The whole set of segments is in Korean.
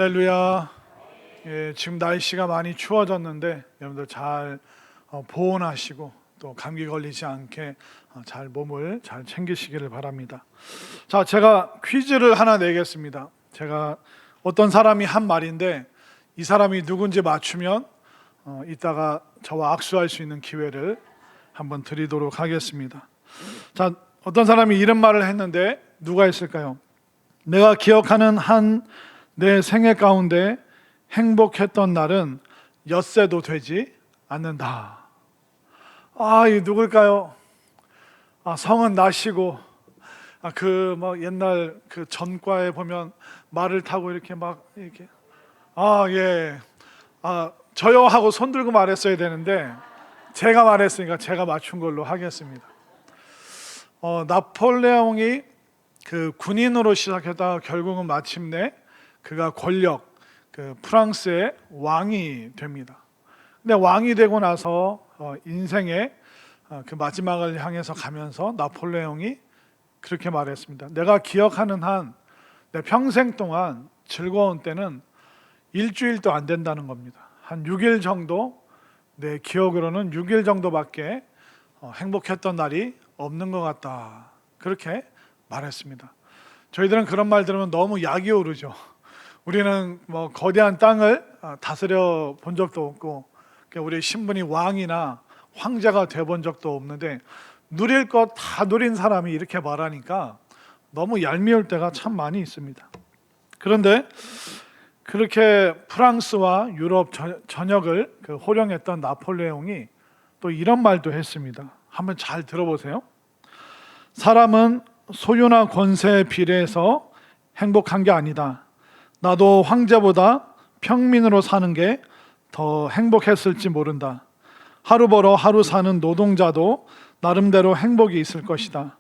할렐루야. 예, 지금 날씨가 많이 추워졌는데 여러분들 잘 보온하시고 또 감기 걸리지 않게 잘 몸을 잘 챙기시기를 바랍니다. 자, 제가 퀴즈를 하나 내겠습니다. 제가 어떤 사람이 한 말인데 이 사람이 누군지 맞추면 이따가 저와 악수할 수 있는 기회를 한번 드리도록 하겠습니다. 자, 어떤 사람이 이런 말을 했는데 누가 했을까요? 내가 기억하는 내 생애 가운데 행복했던 날은 엿새도 되지 않는다. 이 누굴까요? 성은 나시고 옛날 그 전과에 보면 말을 타고 이렇게 저요 하고 손 들고 말했어야 되는데 제가 말했으니까 제가 맞춘 걸로 하겠습니다. 나폴레옹이 그 군인으로 시작했다가 결국은 마침내 그가 권력, 프랑스의 왕이 됩니다. 근데 왕이 되고 나서 인생의 그 마지막을 향해서 가면서 나폴레옹이 그렇게 말했습니다. 내가 기억하는 내 평생 동안 즐거운 때는 일주일도 안 된다는 겁니다. 한 6일 정도, 내 기억으로는 6일 정도밖에 행복했던 날이 없는 것 같다. 그렇게 말했습니다. 저희들은 그런 말 들으면 너무 약이 오르죠. 우리는 거대한 땅을 다스려 본 적도 없고 우리 신분이 왕이나 황제가 돼 본 적도 없는데 누릴 것 다 누린 사람이 이렇게 말하니까 너무 얄미울 때가 참 많이 있습니다. 그런데 그렇게 프랑스와 유럽 전역을 호령했던 나폴레옹이 또 이런 말도 했습니다. 한번 잘 들어보세요. 사람은 소유나 권세에 비례해서 행복한 게 아니다. 나도 황제보다 평민으로 사는 게 더 행복했을지 모른다. 하루 벌어 하루 사는 노동자도 나름대로 행복이 있을 것이다.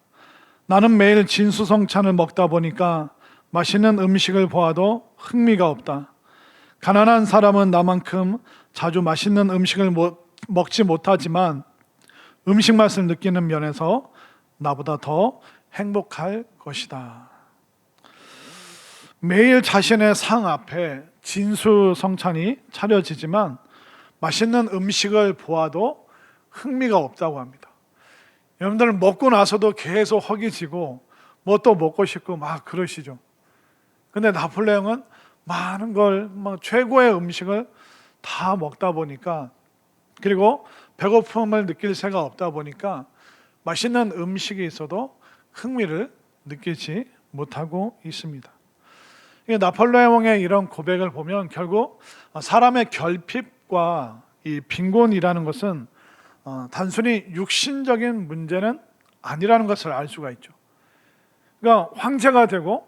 나는 매일 진수성찬을 먹다 보니까 맛있는 음식을 보아도 흥미가 없다. 가난한 사람은 나만큼 자주 맛있는 음식을 먹지 못하지만 음식 맛을 느끼는 면에서 나보다 더 행복할 것이다. 매일 자신의 상 앞에 진수성찬이 차려지지만 맛있는 음식을 보아도 흥미가 없다고 합니다. 여러분들은 먹고 나서도 계속 허기지고 또 먹고 싶고 그러시죠. 근데 나폴레옹은 많은 걸 최고의 음식을 다 먹다 보니까, 그리고 배고픔을 느낄 새가 없다 보니까 맛있는 음식이 있어도 흥미를 느끼지 못하고 있습니다. 나폴레옹의 이런 고백을 보면 결국 사람의 결핍과 이 빈곤이라는 것은 단순히 육신적인 문제는 아니라는 것을 알 수가 있죠. 그러니까 황제가 되고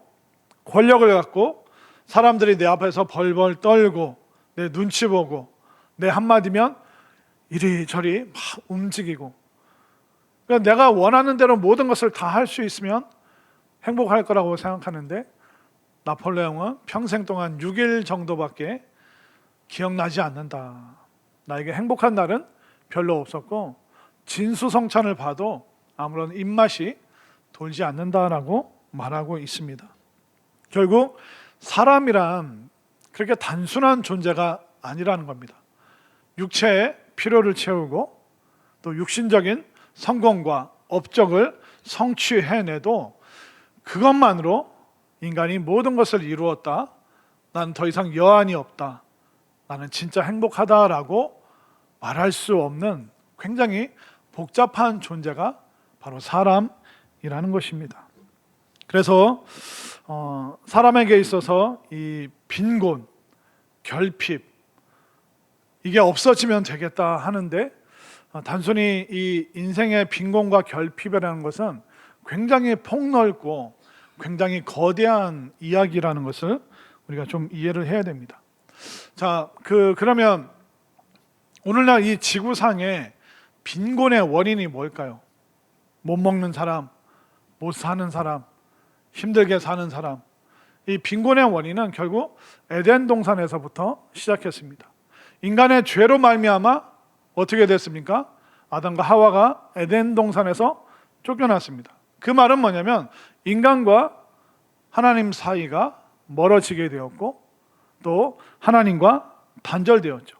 권력을 갖고 사람들이 내 앞에서 벌벌 떨고 내 눈치 보고 내 한마디면 이리저리 막 움직이고, 그러니까 내가 원하는 대로 모든 것을 다 할 수 있으면 행복할 거라고 생각하는데 나폴레옹은 평생 동안 6일 정도밖에 기억나지 않는다. 나에게 행복한 날은 별로 없었고 진수성찬을 봐도 아무런 입맛이 돌지 않는다라고 말하고 있습니다. 결국 사람이란 그렇게 단순한 존재가 아니라는 겁니다. 육체의 필요를 채우고 또 육신적인 성공과 업적을 성취해내도 그것만으로 인간이 모든 것을 이루었다, 나는 더 이상 여한이 없다, 나는 진짜 행복하다라고 말할 수 없는 굉장히 복잡한 존재가 바로 사람이라는 것입니다. 그래서 사람에게 있어서 이 빈곤, 결핍, 이게 없어지면 되겠다 하는데 단순히 이 인생의 빈곤과 결핍이라는 것은 굉장히 폭넓고 굉장히 거대한 이야기라는 것을 우리가 좀 이해를 해야 됩니다. 자, 그러면 오늘날 이 지구상의 빈곤의 원인이 뭘까요? 못 먹는 사람, 못 사는 사람, 힘들게 사는 사람. 이 빈곤의 원인은 결국 에덴 동산에서부터 시작했습니다. 인간의 죄로 말미암아 어떻게 됐습니까? 아담과 하와가 에덴 동산에서 쫓겨났습니다. 그 말은 뭐냐면 인간과 하나님 사이가 멀어지게 되었고 또 하나님과 단절되었죠.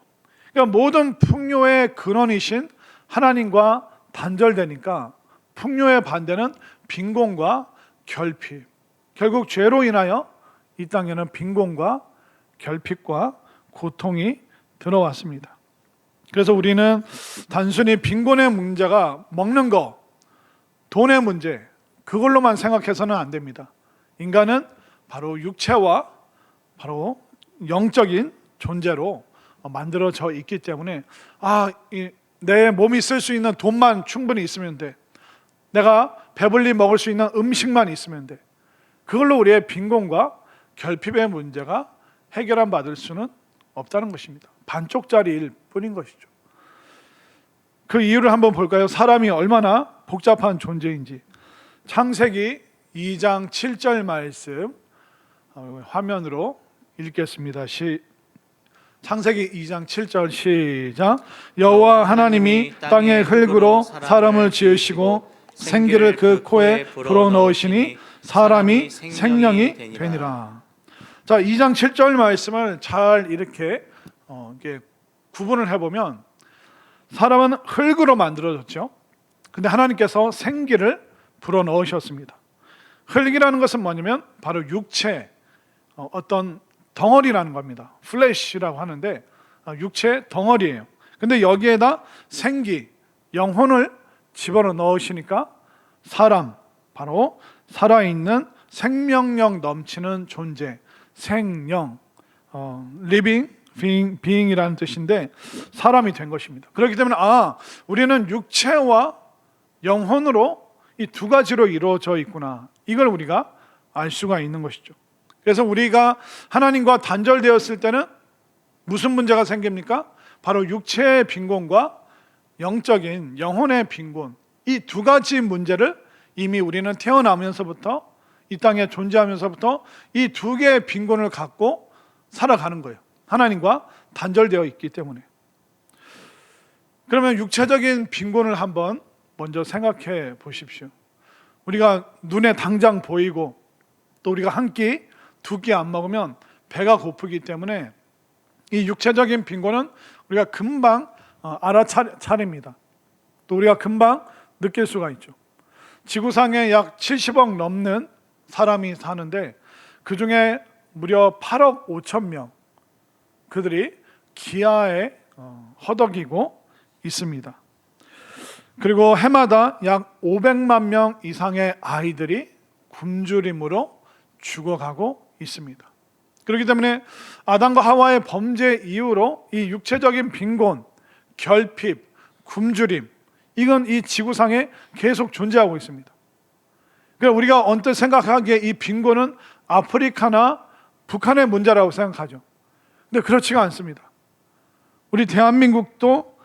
그러니까 모든 풍요의 근원이신 하나님과 단절되니까 풍요의 반대는 빈곤과 결핍. 결국 죄로 인하여 이 땅에는 빈곤과 결핍과 고통이 들어왔습니다. 그래서 우리는 단순히 빈곤의 문제가 먹는 거, 돈의 문제, 그걸로만 생각해서는 안 됩니다. 인간은 바로 육체와 바로 영적인 존재로 만들어져 있기 때문에 내 몸이 쓸 수 있는 돈만 충분히 있으면 돼. 내가 배불리 먹을 수 있는 음식만 있으면 돼. 그걸로 우리의 빈곤과 결핍의 문제가 해결안 받을 수는 없다는 것입니다. 반쪽짜리일 뿐인 것이죠. 그 이유를 한번 볼까요? 사람이 얼마나 복잡한 존재인지. 창세기 2장 7절 말씀 화면으로 읽겠습니다. 창세기 2장 7절 시작. 여호와 하나님이 땅의 흙으로 사람을 지으시고 생기를 그 코에 불어넣으시니 사람이 생명이 되니라. 자, 2장 7절 말씀을 잘 이렇게 구분을 해보면 사람은 흙으로 만들어졌죠. 근데 하나님께서 생기를 불어넣으셨습니다. 흙이라는 것은 뭐냐면 바로 육체, 어떤 덩어리라는 겁니다. 플래시라고 하는데 육체 덩어리예요. 근데 여기에다 생기, 영혼을 집어넣으시니까 사람, 바로 살아있는 생명력 넘치는 존재, 생령, living being이라는 뜻인데 사람이 된 것입니다. 그렇기 때문에 우리는 육체와 영혼으로 이 두 가지로 이루어져 있구나, 이걸 우리가 알 수가 있는 것이죠. 그래서 우리가 하나님과 단절되었을 때는 무슨 문제가 생깁니까? 바로 육체의 빈곤과 영적인 영혼의 빈곤, 이 두 가지 문제를 이미 우리는 태어나면서부터 이 땅에 존재하면서부터 이 두 개의 빈곤을 갖고 살아가는 거예요. 하나님과 단절되어 있기 때문에. 그러면 육체적인 빈곤을 한번 먼저 생각해 보십시오. 우리가 눈에 당장 보이고 또 우리가 한 끼, 두 끼 안 먹으면 배가 고프기 때문에 이 육체적인 빈곤은 우리가 금방 알아차립니다. 또 우리가 금방 느낄 수가 있죠. 지구상에 약 70억 넘는 사람이 사는데 그 중에 무려 8억 5천 명 그들이 기아에 허덕이고 있습니다. 그리고 해마다 약 500만 명 이상의 아이들이 굶주림으로 죽어가고 있습니다. 그렇기 때문에 아담과 하와의 범죄 이후로 이 육체적인 빈곤, 결핍, 굶주림, 이건 이 지구상에 계속 존재하고 있습니다. 그러니까 우리가 언뜻 생각하기에 이 빈곤은 아프리카나 북한의 문제라고 생각하죠. 근데 그렇지가 않습니다. 우리 대한민국도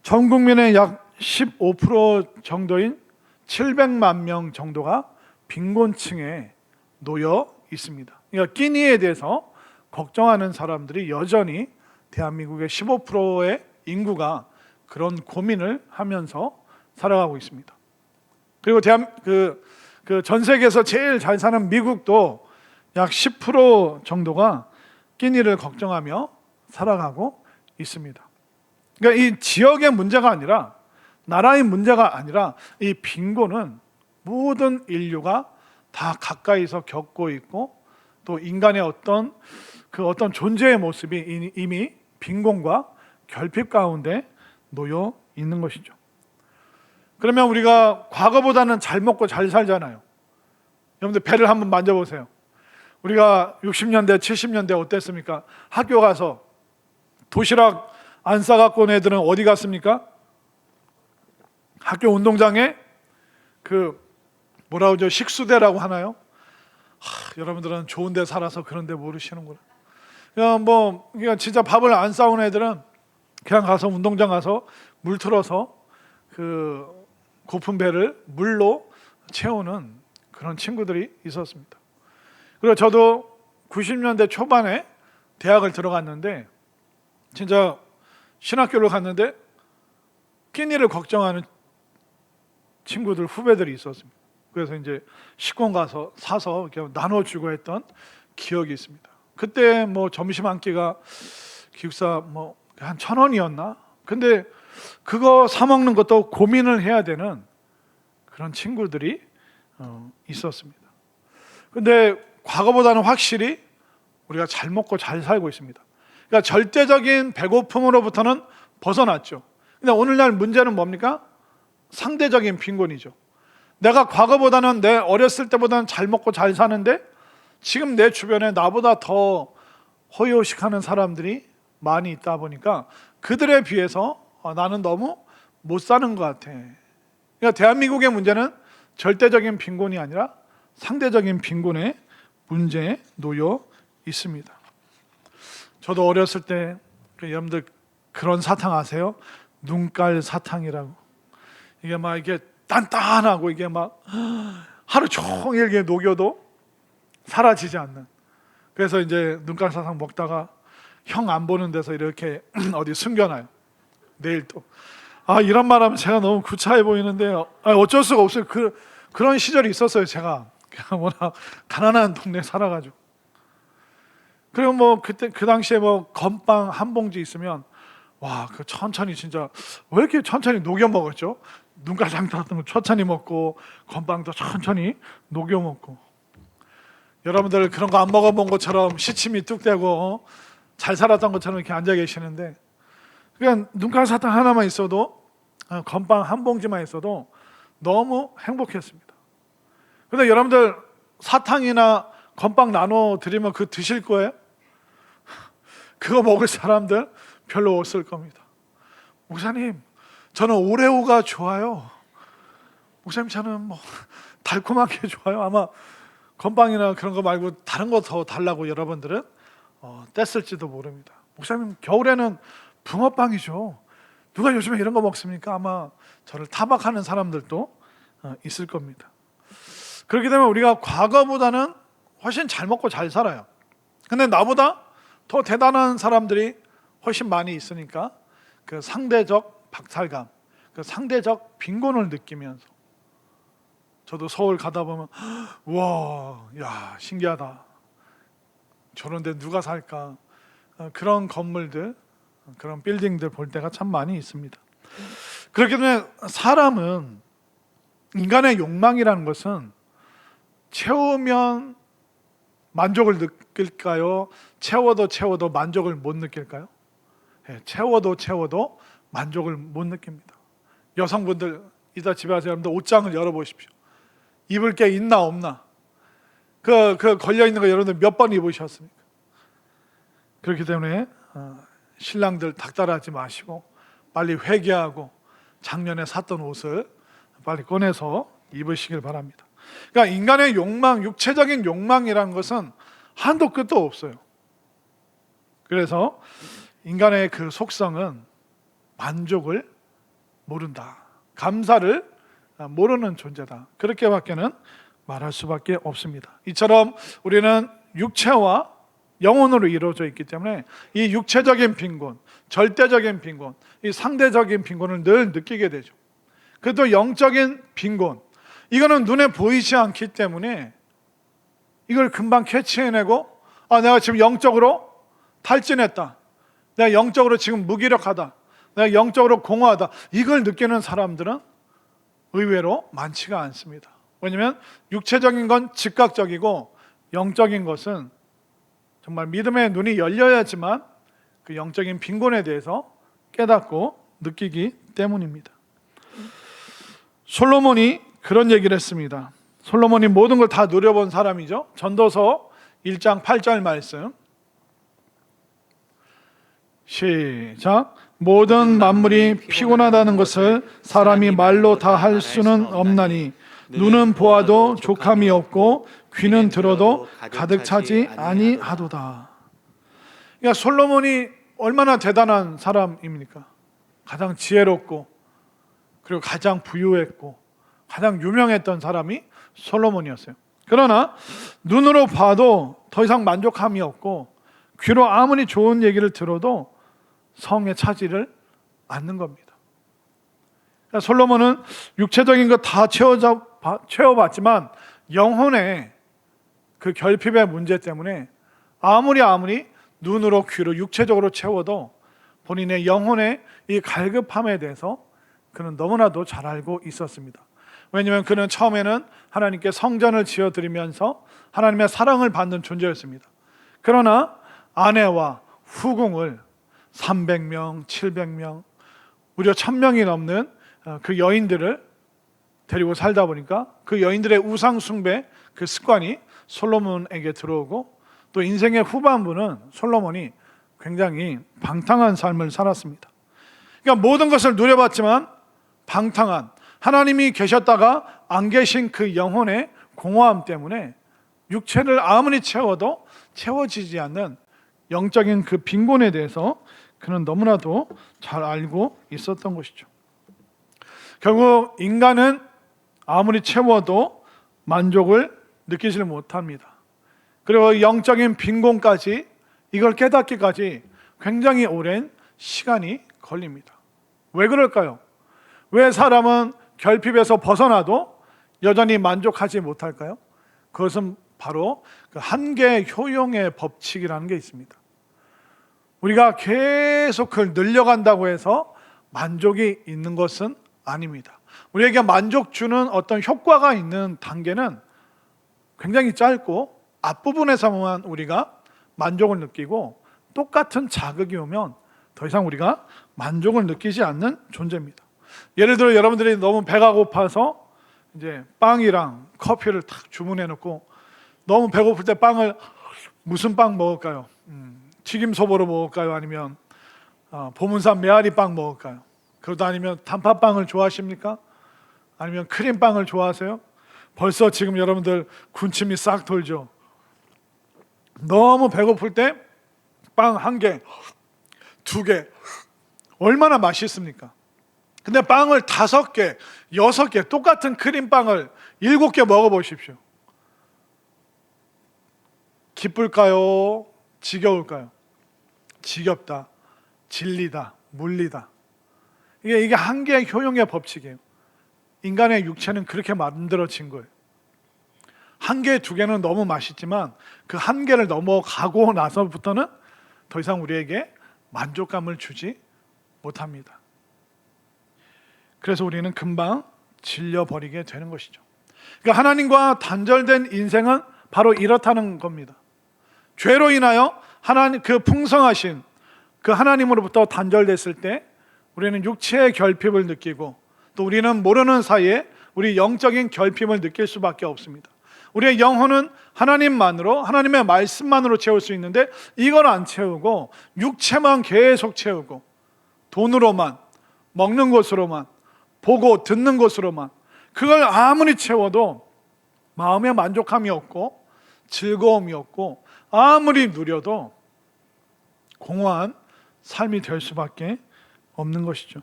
전 국민의 약 15% 정도인 700만 명 정도가 빈곤층에 놓여 있습니다. 그러니까 끼니에 대해서 걱정하는 사람들이 여전히 대한민국의 15%의 인구가 그런 고민을 하면서 살아가고 있습니다. 그리고 전 세계에서 제일 잘 사는 미국도 약 10% 정도가 끼니를 걱정하며 살아가고 있습니다. 그러니까 이 지역의 문제가 아니라, 나라의 문제가 아니라 이 빈곤은 모든 인류가 다 가까이서 겪고 있고 또 인간의 어떤 존재의 모습이 이미 빈곤과 결핍 가운데 놓여 있는 것이죠. 그러면 우리가 과거보다는 잘 먹고 잘 살잖아요. 여러분들 배를 한번 만져보세요. 우리가 60년대, 70년대 어땠습니까? 학교 가서 도시락 안 싸갖고 온 애들은 어디 갔습니까? 학교 운동장에 식수대라고 하나요? 여러분들은 좋은 데 살아서 그런 데 모르시는구나. 그냥 진짜 밥을 안 싸온 애들은 그냥 가서 운동장 가서 물 틀어서 그 고픈 배를 물로 채우는 그런 친구들이 있었습니다. 그리고 저도 90년대 초반에 대학을 들어갔는데 진짜 신학교를 갔는데 끼니를 걱정하는 친구들, 후배들이 있었습니다. 그래서 이제 식권 가서 사서 이렇게 나눠주고 했던 기억이 있습니다. 그때 뭐 점심 한 끼가 기숙사 뭐 한 1,000원이었나? 근데 그거 사 먹는 것도 고민을 해야 되는 그런 친구들이 있었습니다. 근데 과거보다는 확실히 우리가 잘 먹고 잘 살고 있습니다. 그러니까 절대적인 배고픔으로부터는 벗어났죠. 근데 오늘날 문제는 뭡니까? 상대적인 빈곤이죠. 내가 과거보다는, 내 어렸을 때보다는 잘 먹고 잘 사는데 지금 내 주변에 나보다 더 허요식하는 사람들이 많이 있다 보니까 그들에 비해서 나는 너무 못 사는 것 같아. 그러니까 대한민국의 문제는 절대적인 빈곤이 아니라 상대적인 빈곤의 문제에 놓여 있습니다. 저도 어렸을 때 여러분들 그런 사탕 아세요? 눈깔 사탕이라고. 이게 막 이게 단단하고 이게 막 하루 종일 이게 녹여도 사라지지 않는. 그래서 이제 눈깔 사탕 먹다가 형 안 보는 데서 이렇게 어디 숨겨놔요. 내일 또. 이런 말하면 제가 너무 구차해 보이는데 어쩔 수가 없어요. 그런 시절이 있었어요. 제가 워낙 가난한 동네에 살아가지고. 그리고 뭐 그때 그 당시에 뭐 건빵 한 봉지 있으면 그 천천히 진짜 왜 이렇게 천천히 녹여 먹었죠? 눈가장 같은 거 천천히 먹고 건빵도 천천히 녹여 먹고. 여러분들 그런 거 안 먹어본 것처럼 시침이 뚝 떼고 잘 살았던 것처럼 이렇게 앉아 계시는데, 그냥 눈깔 사탕 하나만 있어도, 건빵 한 봉지만 있어도 너무 행복했습니다. 그런데 여러분들 사탕이나 건빵 나눠 드리면 그거 드실 거예요? 그거 먹을 사람들 별로 없을 겁니다. 목사님, 저는 오레오가 좋아요. 목사님, 저는 뭐 달콤한 게 좋아요. 아마 건빵이나 그런 거 말고 다른 거 더 달라고 여러분들은 뗐을지도 모릅니다. 목사님, 겨울에는 붕어빵이죠. 누가 요즘에 이런 거 먹습니까? 아마 저를 타박하는 사람들도 있을 겁니다. 그렇기 때문에 우리가 과거보다는 훨씬 잘 먹고 잘 살아요. 근데 나보다 더 대단한 사람들이 훨씬 많이 있으니까 그 상대적 박탈감, 그 상대적 빈곤을 느끼면서, 저도 서울 가다 보면 우와, 야, 신기하다. 저런 데 누가 살까? 그런 건물들, 그런 빌딩들 볼 때가 참 많이 있습니다. 그렇기 때문에 사람은, 인간의 욕망이라는 것은 채우면 만족을 느낄까요? 채워도 만족을 못 느낄까요? 채워도 만족을 못 느낍니다. 여성분들 이따 집에 가서 여러분들 옷장을 열어보십시오. 입을 게 있나 없나? 그 걸려있는 거 여러분들 몇 번 입으셨습니까? 그렇기 때문에 신랑들 닥달하지 마시고 빨리 회개하고 작년에 샀던 옷을 빨리 꺼내서 입으시길 바랍니다. 그러니까 인간의 욕망, 육체적인 욕망이라는 것은 한도 끝도 없어요. 그래서 인간의 그 속성은 만족을 모른다, 감사를 모르는 존재다, 그렇게밖에는 말할 수밖에 없습니다. 이처럼 우리는 육체와 영혼으로 이루어져 있기 때문에 이 육체적인 빈곤, 절대적인 빈곤, 이 상대적인 빈곤을 늘 느끼게 되죠. 그래도 영적인 빈곤, 이거는 눈에 보이지 않기 때문에 이걸 금방 캐치해내고, 내가 지금 영적으로 탈진했다, 내가 영적으로 지금 무기력하다, 내가 영적으로 공허하다, 이걸 느끼는 사람들은 의외로 많지가 않습니다. 왜냐하면 육체적인 건 즉각적이고 영적인 것은 정말 믿음의 눈이 열려야지만 그 영적인 빈곤에 대해서 깨닫고 느끼기 때문입니다. 솔로몬이 그런 얘기를 했습니다. 솔로몬이 모든 걸 다 누려본 사람이죠. 전도서 1장 8절 말씀 시작. 모든 만물이 피곤하다는 것을 사람이 말로 다 할 수는 없나니 눈은 보아도 족함이 없고 귀는 들어도 가득 차지 아니하도다. 그러니까 솔로몬이 얼마나 대단한 사람입니까? 가장 지혜롭고 그리고 가장 부유했고 가장 유명했던 사람이 솔로몬이었어요. 그러나 눈으로 봐도 더 이상 만족함이 없고 귀로 아무리 좋은 얘기를 들어도 성에 차지를 않는 겁니다. 그러니까 솔로몬은 육체적인 것 다 채워봤지만 영혼의 그 결핍의 문제 때문에 아무리 눈으로 귀로 육체적으로 채워도 본인의 영혼의 이 갈급함에 대해서 그는 너무나도 잘 알고 있었습니다. 왜냐하면 그는 처음에는 하나님께 성전을 지어드리면서 하나님의 사랑을 받는 존재였습니다. 그러나 아내와 후궁을 300명, 700명, 무려 1000명이 넘는 그 여인들을 데리고 살다 보니까 그 여인들의 우상 숭배 그 습관이 솔로몬에게 들어오고, 또 인생의 후반부는 솔로몬이 굉장히 방탕한 삶을 살았습니다. 그러니까 모든 것을 누려봤지만 방탕한, 하나님이 계셨다가 안 계신 그 영혼의 공허함 때문에 육체를 아무리 채워도 채워지지 않는 영적인 그 빈곤에 대해서 그는 너무나도 잘 알고 있었던 것이죠. 결국 인간은 아무리 채워도 만족을 느끼지를 못합니다. 그리고 영적인 빈곤까지, 이걸 깨닫기까지 굉장히 오랜 시간이 걸립니다. 왜 그럴까요? 왜 사람은 결핍에서 벗어나도 여전히 만족하지 못할까요? 그것은 바로 그 한계 효용의 법칙이라는 게 있습니다. 우리가 계속 그걸 늘려간다고 해서 만족이 있는 것은 아닙니다. 우리에게 만족 주는 어떤 효과가 있는 단계는 굉장히 짧고 앞부분에서만 우리가 만족을 느끼고, 똑같은 자극이 오면 더 이상 우리가 만족을 느끼지 않는 존재입니다. 예를 들어 여러분들이 너무 배가 고파서 이제 빵이랑 커피를 탁 주문해 놓고, 너무 배고플 때 빵을 무슨 빵 먹을까요? 튀김소보로 먹을까요? 아니면 보문산 메아리빵 먹을까요? 그것도 아니면 단팥빵을 좋아하십니까? 아니면 크림빵을 좋아하세요? 벌써 지금 여러분들 군침이 싹 돌죠. 너무 배고플 때 빵 한 개, 두 개, 얼마나 맛있습니까? 근데 빵을 5개, 6개, 똑같은 크림빵을 7개 먹어보십시오. 기쁠까요? 지겨울까요? 지겹다, 질리다, 물리다. 이게 한계의 효용의 법칙이에요. 인간의 육체는 그렇게 만들어진 거예요. 한 개, 2개는 너무 맛있지만 그 한계를 넘어가고 나서부터는 더 이상 우리에게 만족감을 주지 못합니다. 그래서 우리는 금방 질려버리게 되는 것이죠. 그러니까 하나님과 단절된 인생은 바로 이렇다는 겁니다. 죄로 인하여 하나님 그 풍성하신 그 하나님으로부터 단절됐을 때 우리는 육체의 결핍을 느끼고, 또 우리는 모르는 사이에 우리 영적인 결핍을 느낄 수밖에 없습니다. 우리의 영혼은 하나님만으로, 하나님의 말씀만으로 채울 수 있는데 이걸 안 채우고 육체만 계속 채우고, 돈으로만, 먹는 것으로만, 보고 듣는 것으로만, 그걸 아무리 채워도 마음에 만족함이 없고 즐거움이 없고 아무리 누려도 공허한 삶이 될 수밖에 없는 것이죠.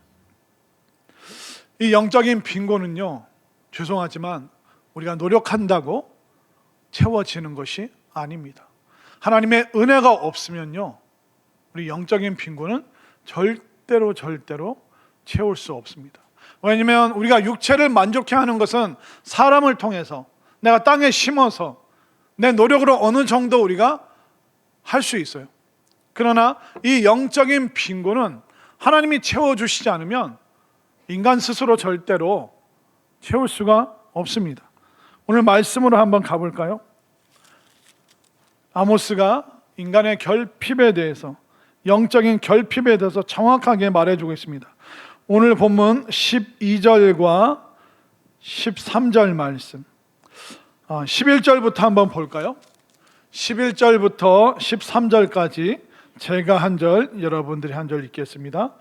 이 영적인 빈곤은요, 죄송하지만 우리가 노력한다고 채워지는 것이 아닙니다. 하나님의 은혜가 없으면요, 우리 영적인 빈곤은 절대로 채울 수 없습니다. 왜냐하면 우리가 육체를 만족해 하는 것은 사람을 통해서, 내가 땅에 심어서 내 노력으로 어느 정도 우리가 할 수 있어요. 그러나 이 영적인 빈곤은 하나님이 채워주시지 않으면 인간 스스로 절대로 채울 수가 없습니다. 오늘 말씀으로 한번 가볼까요? 아모스가 인간의 결핍에 대해서, 영적인 결핍에 대해서 정확하게 말해주고 있습니다. 오늘 본문 12절과 13절 말씀, 11절부터 한번 볼까요? 11절부터 13절까지 제가 한 절, 여러분들이 한 절 읽겠습니다.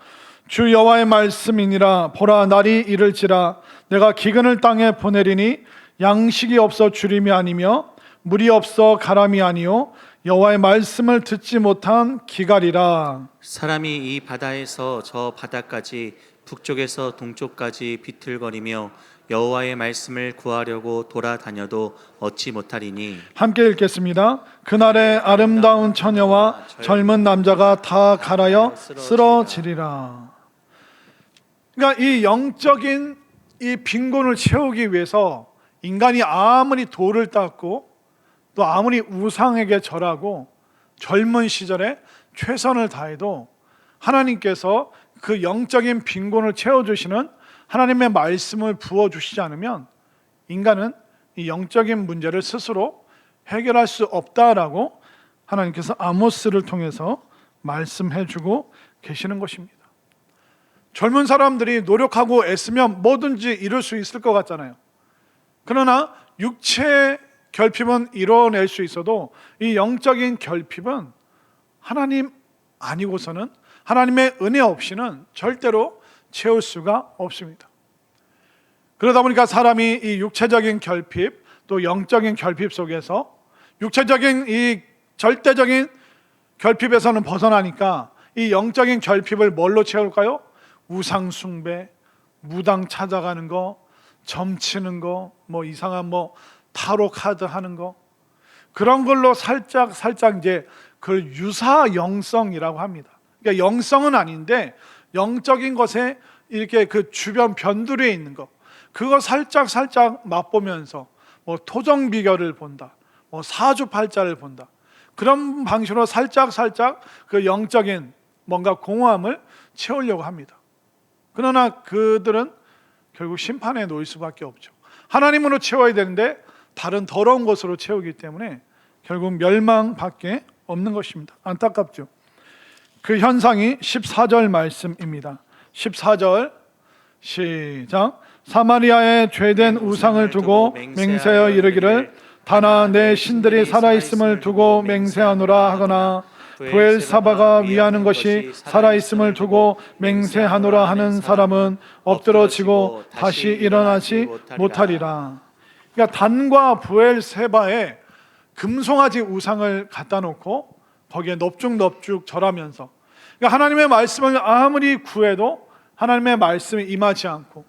주 여호와의 말씀이니라. 보라, 날이 이를지라. 내가 기근을 땅에 보내리니 양식이 없어 주림이 아니며 물이 없어 가람이 아니요 여호와의 말씀을 듣지 못한 기갈이라. 사람이 이 바다에서 저 바다까지, 북쪽에서 동쪽까지 비틀거리며 여호와의 말씀을 구하려고 돌아다녀도 얻지 못하리니. 함께 읽겠습니다. 그날에 아름다운 처녀와 젊은 남자가 다 갈아여 쓰러지리라. 그러니까 이 영적인 이 빈곤을 채우기 위해서 인간이 아무리 돌을 닦고 또 아무리 우상에게 절하고 젊은 시절에 최선을 다해도 하나님께서 그 영적인 빈곤을 채워주시는 하나님의 말씀을 부어주시지 않으면 인간은 이 영적인 문제를 스스로 해결할 수 없다라고 하나님께서 아모스를 통해서 말씀해주고 계시는 것입니다. 젊은 사람들이 노력하고 애쓰면 뭐든지 이룰 수 있을 것 같잖아요. 그러나 육체 결핍은 이뤄낼 수 있어도 이 영적인 결핍은 하나님 아니고서는, 하나님의 은혜 없이는 절대로 채울 수가 없습니다. 그러다 보니까 사람이 이 육체적인 결핍 또 영적인 결핍 속에서 육체적인 이 절대적인 결핍에서는 벗어나니까 이 영적인 결핍을 뭘로 채울까요? 우상 숭배, 무당 찾아가는 거, 점치는 거, 뭐 이상한 뭐 타로 카드 하는 거, 그런 걸로 살짝 이제 그걸 유사 영성이라고 합니다. 그러니까 영성은 아닌데 영적인 것에 이렇게 그 주변 변두리에 있는 거, 그거 살짝 맛보면서 뭐 토정 비결을 본다, 뭐 사주팔자를 본다, 그런 방식으로 살짝 그 영적인 뭔가 공허함을 채우려고 합니다. 그러나 그들은 결국 심판에 놓일 수밖에 없죠. 하나님으로 채워야 되는데 다른 더러운 것으로 채우기 때문에 결국 멸망밖에 없는 것입니다. 안타깝죠. 그 현상이 14절 말씀입니다. 14절 시작. 사마리아에 죄된 우상을 두고 맹세하여 이르기를 다나 내 신들이 살아있음을 두고 맹세하노라 하거나 브엘사바가 위하는 것이 살아있음을 두고 맹세하노라 하는 사람은 엎드러지고 다시 일어나지 못하리라. 그러니까 단과 브엘세바에 금송아지 우상을 갖다 놓고 거기에 넙죽 절하면서, 그러니까 하나님의 말씀을 아무리 구해도 하나님의 말씀이 임하지 않고,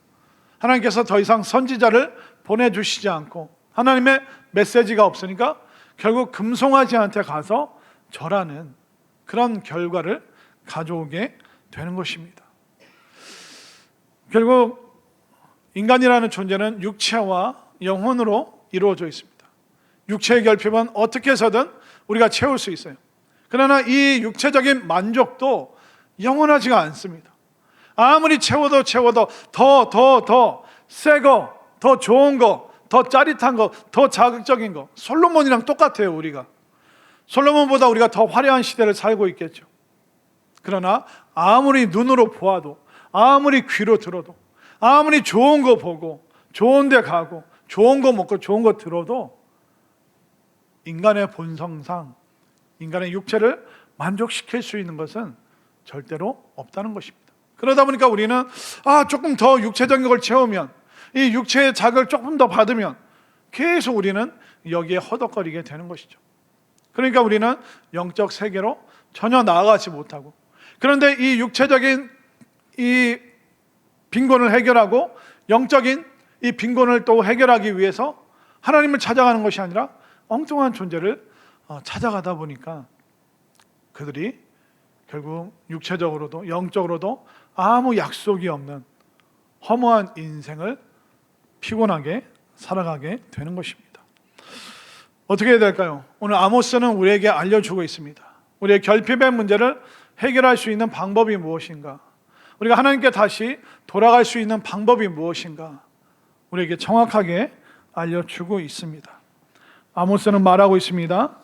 하나님께서 더 이상 선지자를 보내주시지 않고, 하나님의 메시지가 없으니까 결국 금송아지한테 가서 절하는 그런 결과를 가져오게 되는 것입니다. 결국 인간이라는 존재는 육체와 영혼으로 이루어져 있습니다. 육체의 결핍은 어떻게 해서든 우리가 채울 수 있어요. 그러나 이 육체적인 만족도 영원하지가 않습니다. 아무리 채워도 더 새 거, 더 좋은 거, 더 짜릿한 거, 더 자극적인 거. 솔로몬이랑 똑같아요. 우리가 솔로몬보다 우리가 더 화려한 시대를 살고 있겠죠. 그러나 아무리 눈으로 보아도, 아무리 귀로 들어도, 아무리 좋은 거 보고 좋은 데 가고 좋은 거 먹고 좋은 거 들어도 인간의 본성상 인간의 육체를 만족시킬 수 있는 것은 절대로 없다는 것입니다. 그러다 보니까 우리는 조금 더 육체적인 걸 채우면, 이 육체의 자극을 조금 더 받으면 계속 우리는 여기에 허덕거리게 되는 것이죠. 그러니까 우리는 영적 세계로 전혀 나아가지 못하고, 그런데 이 육체적인 이 빈곤을 해결하고 영적인 이 빈곤을 또 해결하기 위해서 하나님을 찾아가는 것이 아니라 엉뚱한 존재를 찾아가다 보니까 그들이 결국 육체적으로도 영적으로도 아무 약속이 없는 허무한 인생을 피곤하게 살아가게 되는 것입니다. 어떻게 해야 될까요? 오늘 아모스는 우리에게 알려주고 있습니다. 우리의 결핍의 문제를 해결할 수 있는 방법이 무엇인가? 우리가 하나님께 다시 돌아갈 수 있는 방법이 무엇인가? 우리에게 정확하게 알려주고 있습니다. 아모스는 말하고 있습니다.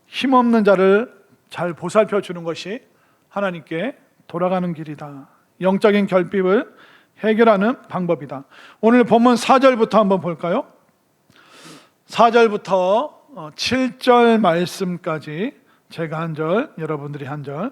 힘없는 자를 잘 보살펴 주는 것이 하나님께 돌아가는 길이다. 영적인 결핍을 해결하는 방법이다. 오늘 본문 4절부터 한번 볼까요? 4절부터 7절 말씀까지 제가 한 절, 여러분들이 한 절.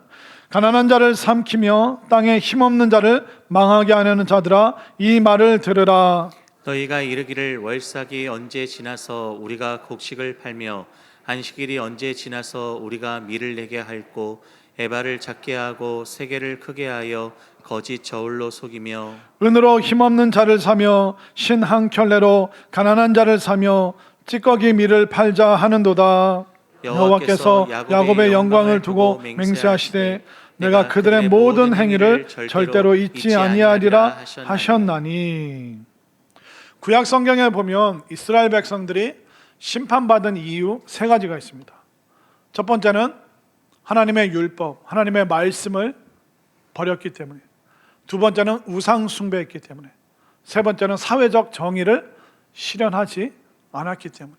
가난한 자를 삼키며 땅에 힘없는 자를 망하게 하려는 자들아, 이 말을 들으라. 너희가 이르기를 월삭이 언제 지나서 우리가 곡식을 팔며 안식일이 언제 지나서 우리가 밀을 내게 할고 에바를 작게 하고 세계를 크게 하여 거짓 저울로 속이며 은으로 힘없는 자를 사며 신 한 켤레로 가난한 자를 사며 찌꺼기 밀을 팔자 하는도다. 여호와께서 야곱의 영광을 두고 맹세하시되 내가 그들의 모든 행위를 절대로 잊지 아니하리라 하셨나니. 구약 성경에 보면 이스라엘 백성들이 심판받은 이유 세 가지가 있습니다. 첫 번째는 하나님의 율법, 하나님의 말씀을 버렸기 때문에, 두 번째는 우상 숭배했기 때문에, 세 번째는 사회적 정의를 실현하지 않았기 때문에.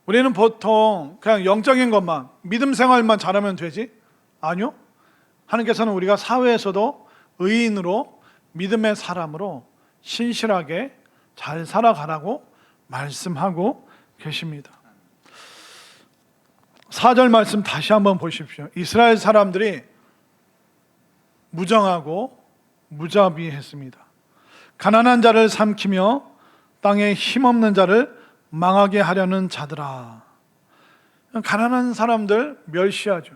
우리는 보통 그냥 영적인 것만, 믿음 생활만 잘하면 되지? 아니요. 하나님께서는 우리가 사회에서도 의인으로, 믿음의 사람으로 신실하게 잘 살아가라고 말씀하고 계십니다. 4절 말씀 다시 한번 보십시오. 이스라엘 사람들이 무정하고 무자비했습니다. 가난한 자를 삼키며 땅에 힘없는 자를 망하게 하려는 자들아. 가난한 사람들 멸시하죠.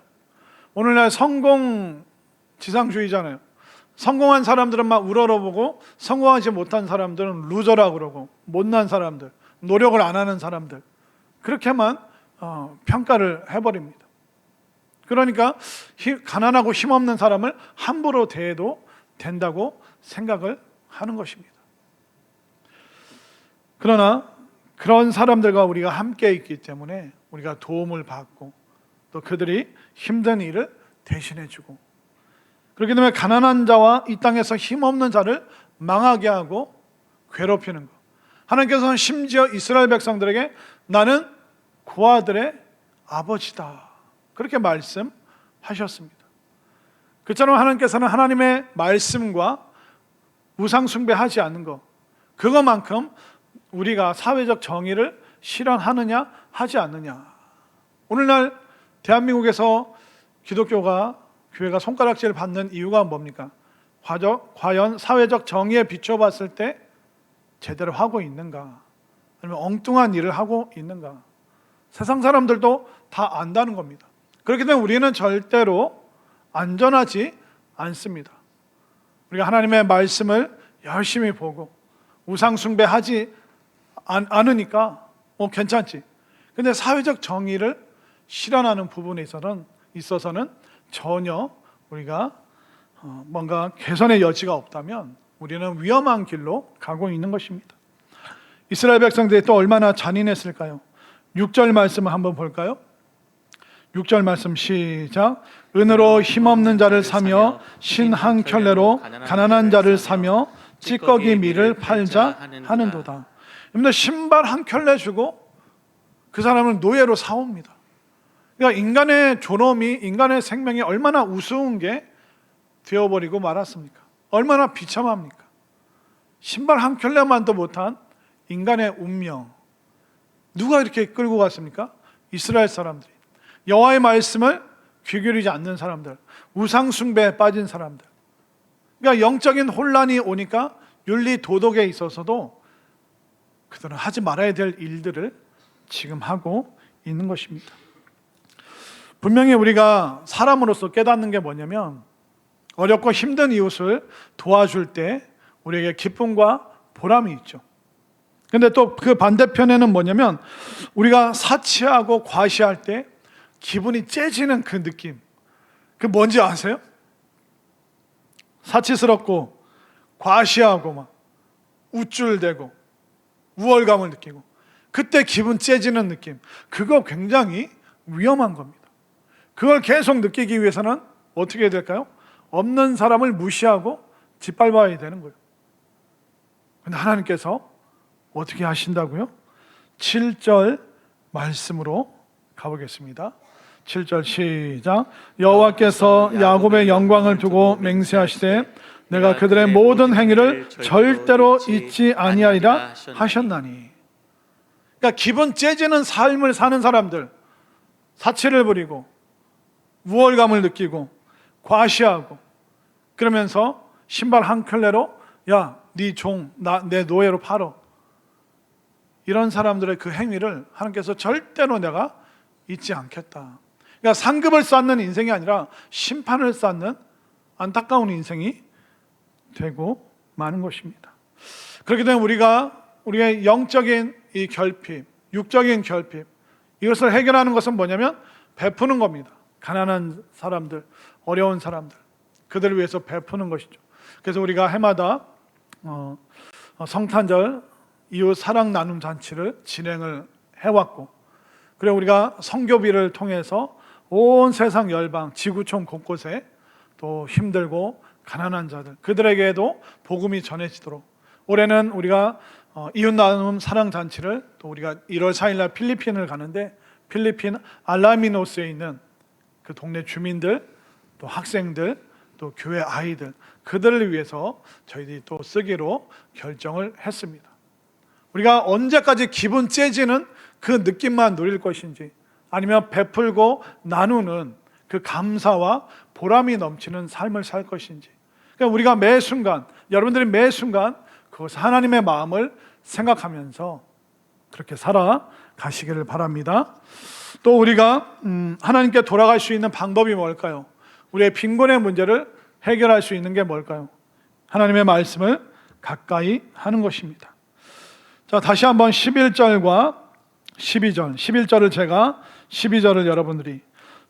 오늘날 성공 지상주의잖아요. 성공한 사람들은 막 우러러보고, 성공하지 못한 사람들은 루저라고 그러고, 못난 사람들, 노력을 안 하는 사람들, 그렇게만 평가를 해버립니다. 그러니까 가난하고 힘없는 사람을 함부로 대해도 된다고 생각을 하는 것입니다. 그러나 그런 사람들과 우리가 함께 있기 때문에 우리가 도움을 받고, 또 그들이 힘든 일을 대신해주고, 그렇기 때문에 가난한 자와 이 땅에서 힘없는 자를 망하게 하고 괴롭히는 것. 하나님께서는 심지어 이스라엘 백성들에게 나는 고아들의 아버지다, 그렇게 말씀하셨습니다. 그처럼 하나님께서는 하나님의 말씀과 우상 숭배하지 않는 것, 그것만큼 우리가 사회적 정의를 실현하느냐 하지 않느냐. 오늘날 대한민국에서 기독교가, 교회가 손가락질 받는 이유가 뭡니까? 과연 사회적 정의에 비춰봤을 때 제대로 하고 있는가? 아니면 엉뚱한 일을 하고 있는가? 세상 사람들도 다 안다는 겁니다. 그렇기 때문에 우리는 절대로 안전하지 않습니다. 우리가 하나님의 말씀을 열심히 보고 우상 숭배하지 않으니까 괜찮지. 근데 사회적 정의를 실현하는 부분에 있어서는 전혀 우리가 뭔가 개선의 여지가 없다면 우리는 위험한 길로 가고 있는 것입니다. 이스라엘 백성들이 또 얼마나 잔인했을까요? 6절 말씀을 한번 볼까요? 6절 말씀 시작. 은으로 힘없는 자를 사며 신 한 켤레로 가난한 자를 사며 찌꺼기 밀을 팔자 하는도다. 여러분들, 신발 한 켤레 주고 그 사람을 노예로 사옵니다. 그러니까 인간의 존엄이, 인간의 생명이 얼마나 우스운 게 되어버리고 말았습니까? 얼마나 비참합니까? 신발 한 켤레만도 못한 인간의 운명, 누가 이렇게 끌고 갔습니까? 이스라엘 사람들이. 여호와의 말씀을 귀 기울이지 않는 사람들, 우상 숭배에 빠진 사람들. 그러니까 영적인 혼란이 오니까 윤리 도덕에 있어서도 그들은 하지 말아야 될 일들을 지금 하고 있는 것입니다. 분명히 우리가 사람으로서 깨닫는 게 뭐냐면, 어렵고 힘든 이웃을 도와줄 때 우리에게 기쁨과 보람이 있죠. 근데 또 그 반대편에는 뭐냐면, 우리가 사치하고 과시할 때 기분이 째지는 그 느낌, 그 뭔지 아세요? 사치스럽고 과시하고 막 우쭐대고 우월감을 느끼고 그때 기분 째지는 느낌, 그거 굉장히 위험한 겁니다. 그걸 계속 느끼기 위해서는 어떻게 해야 될까요? 없는 사람을 무시하고 짓밟아야 되는 거예요. 근데 하나님께서 어떻게 하신다고요? 7절 말씀으로 가보겠습니다. 7절 시작. 여호와께서 야곱의 영광을 두고 맹세하시되 내가 그들의 모든 행위를 절대로 잊지 아니하리라 하셨나니. 그러니까 기분 째지는 삶을 사는 사람들, 사치를 부리고 우월감을 느끼고 과시하고, 그러면서 신발 한 켤레로 야, 네 종, 내 노예로 팔어, 이런 사람들의 그 행위를 하나님께서 절대로 내가 잊지 않겠다. 그러니까 상급을 쌓는 인생이 아니라 심판을 쌓는 안타까운 인생이 되고 마는 것입니다. 그렇기 때문에 우리의 영적인 이 결핍, 육적인 결핍, 이것을 해결하는 것은 뭐냐면 베푸는 겁니다. 가난한 사람들, 어려운 사람들, 그들을 위해서 베푸는 것이죠. 그래서 우리가 해마다 성탄절 이웃 사랑 나눔 잔치를 진행을 해왔고, 그리고 우리가 선교비를 통해서 온 세상 열방, 지구촌 곳곳에 또 힘들고 가난한 자들, 그들에게도 복음이 전해지도록 올해는 우리가 이웃 나눔 사랑 잔치를 또 우리가 1월 4일 날 필리핀을 가는데 필리핀 알라미노스에 있는 그 동네 주민들, 또 학생들, 또 교회 아이들, 그들을 위해서 저희들이 또 쓰기로 결정을 했습니다. 우리가 언제까지 기분 째지는 그 느낌만 누릴 것인지, 아니면 베풀고 나누는 그 감사와 보람이 넘치는 삶을 살 것인지, 그러니까 우리가 매 순간, 여러분들이 매 순간 그것을 하나님의 마음을 생각하면서 그렇게 살아가시기를 바랍니다. 또 우리가 하나님께 돌아갈 수 있는 방법이 뭘까요? 우리의 빈곤의 문제를 해결할 수 있는 게 뭘까요? 하나님의 말씀을 가까이 하는 것입니다. 자, 다시 한번 11절과 12절, 11절을 제가, 12절을 여러분들이,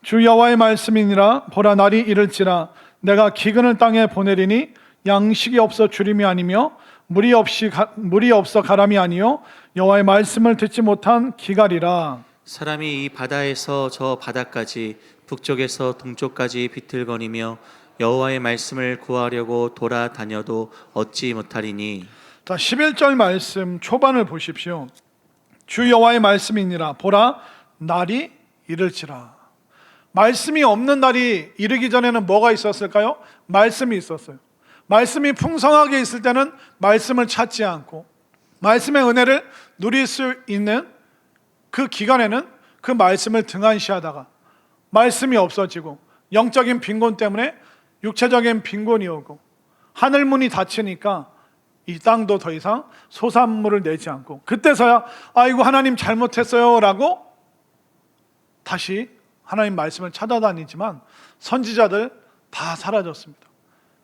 주 여호와의 말씀이니라. 보라, 날이 이를지라 내가 기근을 땅에 보내리니 양식이 없어 주림이 아니며 물이 없어 가람이 아니요 여호와의 말씀을 듣지 못한 기갈이라. 사람이 이 바다에서 저 바다까지 북쪽에서 동쪽까지 비틀거리며 여호와의 말씀을 구하려고 돌아다녀도 얻지 못하리니. 자, 11절 말씀 초반을 보십시오. 주 여호와의 말씀이니라. 보라, 날이 이를지라. 말씀이 없는 날이 이르기 전에는 뭐가 있었을까요? 말씀이 있었어요. 말씀이 풍성하게 있을 때는 말씀을 찾지 않고 말씀의 은혜를 누릴 수 있는 그 기간에는 그 말씀을 등한시하다가 말씀이 없어지고 영적인 빈곤 때문에 육체적인 빈곤이 오고 하늘문이 닫히니까 이 땅도 더 이상 소산물을 내지 않고, 그때서야 아이고 하나님 잘못했어요 라고 다시 하나님 말씀을 찾아다니지만 선지자들 다 사라졌습니다.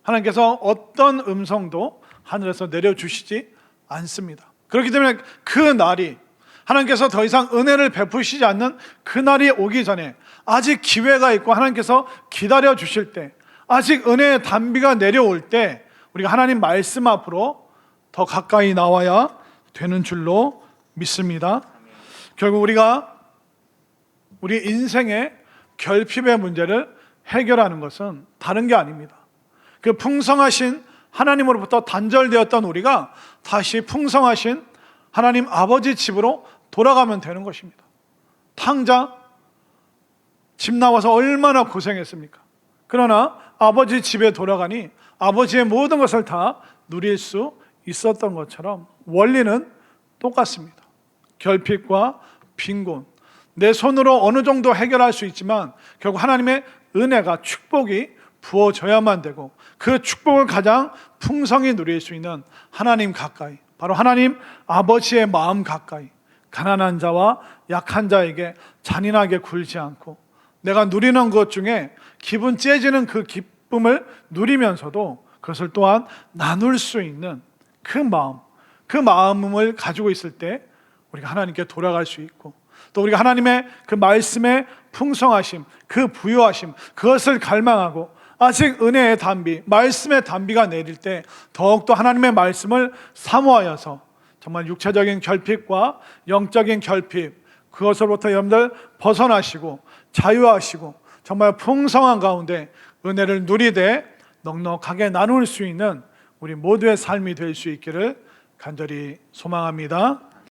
하나님께서 어떤 음성도 하늘에서 내려주시지 않습니다. 그렇기 때문에 그 날이, 하나님께서 더 이상 은혜를 베푸시지 않는 그 날이 오기 전에 아직 기회가 있고 하나님께서 기다려 주실 때, 아직 은혜의 단비가 내려올 때 우리가 하나님 말씀 앞으로 더 가까이 나와야 되는 줄로 믿습니다. 결국 우리가 우리 인생의 결핍의 문제를 해결하는 것은 다른 게 아닙니다. 그 풍성하신 하나님으로부터 단절되었던 우리가 다시 풍성하신 하나님 아버지 집으로 돌아가면 되는 것입니다. 탕자 집 나와서 얼마나 고생했습니까? 그러나 아버지 집에 돌아가니 아버지의 모든 것을 다 누릴 수 있었던 것처럼 원리는 똑같습니다. 결핍과 빈곤, 내 손으로 어느 정도 해결할 수 있지만 결국 하나님의 은혜가, 축복이 부어져야만 되고 그 축복을 가장 풍성히 누릴 수 있는 하나님 가까이, 바로 하나님 아버지의 마음 가까이, 가난한 자와 약한 자에게 잔인하게 굴지 않고 내가 누리는 것 중에 기분 째지는 그 기쁨을 누리면서도 그것을 또한 나눌 수 있는 그 마음, 그 마음을 가지고 있을 때 우리가 하나님께 돌아갈 수 있고, 또 우리가 하나님의 그 말씀의 풍성하심, 그 부요하심, 그것을 갈망하고 아직 은혜의 단비, 말씀의 단비가 내릴 때 더욱더 하나님의 말씀을 사모하여서 정말 육체적인 결핍과 영적인 결핍, 그것으로부터 여러분들 벗어나시고 자유하시고 정말 풍성한 가운데 은혜를 누리되 넉넉하게 나눌 수 있는 우리 모두의 삶이 될 수 있기를 간절히 소망합니다.